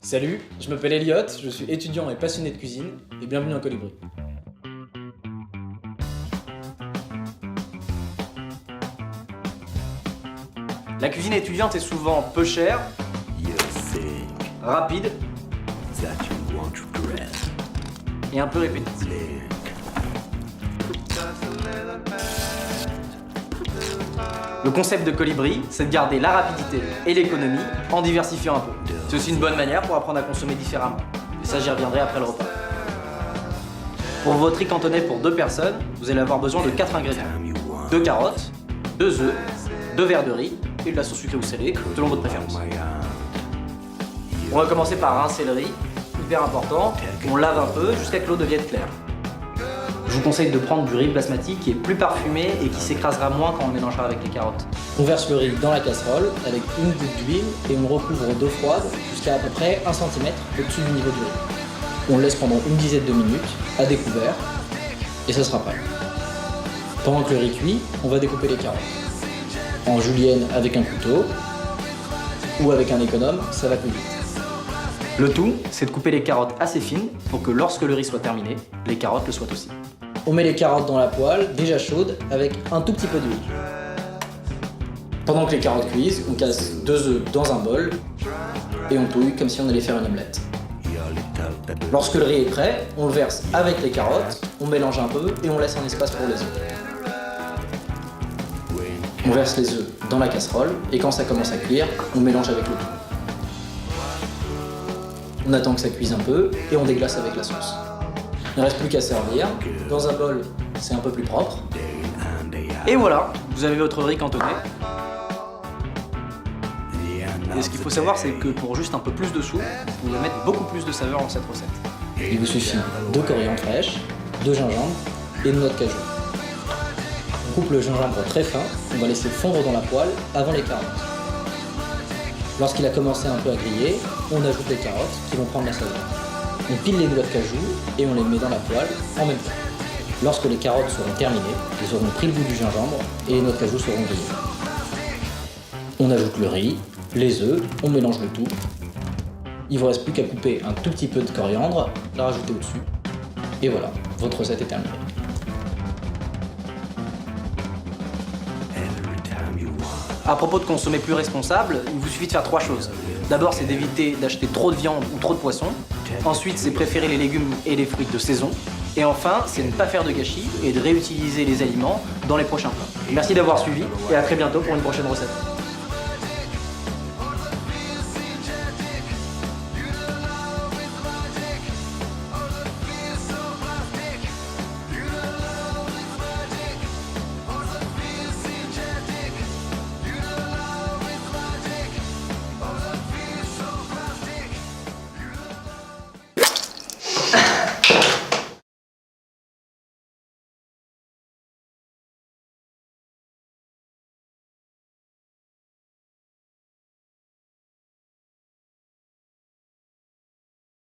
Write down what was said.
Salut, je m'appelle Elliot, je suis étudiant et passionné de cuisine, et bienvenue en Colibri. La cuisine étudiante est souvent peu chère, rapide et un peu répétitive. Le concept de Colibri, c'est de garder la rapidité et l'économie en diversifiant un peu. C'est aussi une bonne manière pour apprendre à consommer différemment. Et ça, j'y reviendrai après le repas. Pour votre riz cantonais pour 2 personnes, vous allez avoir besoin de 4 ingrédients. 2 carottes, 2 œufs, 2 verres de riz et de la sauce sucrée ou salée, selon votre préférence. On va commencer par rincer le riz, hyper important. On lave un peu jusqu'à ce que l'eau devienne claire. Je vous conseille de prendre du riz basmati qui est plus parfumé et qui s'écrasera moins quand on le mélangera avec les carottes. On verse le riz dans la casserole avec une goutte d'huile et on recouvre d'eau froide jusqu'à peu près 1 cm au-dessus du niveau du riz. On le laisse pendant une dizaine de minutes à découvert et ça sera prêt. Pendant que le riz cuit, on va découper les carottes. En julienne avec un couteau ou avec un économe, ça va plus vite. Le tout, c'est de couper les carottes assez fines pour que lorsque le riz soit terminé, les carottes le soient aussi. On met les carottes dans la poêle, déjà chaude, avec un tout petit peu d'huile. Pendant que les carottes cuisent, on casse 2 œufs dans un bol et on touille comme si on allait faire une omelette. Lorsque le riz est prêt, on le verse avec les carottes, on mélange un peu et on laisse un espace pour les œufs. On verse les œufs dans la casserole et quand ça commence à cuire, on mélange avec le tout. On attend que ça cuise un peu et on déglace avec la sauce. Il ne reste plus qu'à servir. Dans un bol, c'est un peu plus propre. Et voilà, vous avez votre riz cantonais. Et ce qu'il faut savoir, c'est que pour juste un peu plus de soupe, vous pouvez mettre beaucoup plus de saveur dans cette recette. Il vous suffit de coriandre fraîche, de gingembre et de noix de cajou. On coupe le gingembre très fin, on va laisser fondre dans la poêle avant les carottes. Lorsqu'il a commencé un peu à griller, on ajoute les carottes qui vont prendre la saveur. On pile les noix de cajou et on les met dans la poêle en même temps. Lorsque les carottes seront terminées, ils auront pris le goût du gingembre et les noix de cajou seront grillées. On ajoute le riz, les œufs, on mélange le tout. Il ne vous reste plus qu'à couper un tout petit peu de coriandre, la rajouter au-dessus. Et voilà, votre recette est terminée. À propos de consommer plus responsable, il vous suffit de faire 3 choses. D'abord, c'est d'éviter d'acheter trop de viande ou trop de poisson. Ensuite, c'est préférer les légumes et les fruits de saison. Et enfin, c'est ne pas faire de gâchis et de réutiliser les aliments dans les prochains plats. Merci d'avoir suivi et à très bientôt pour une prochaine recette.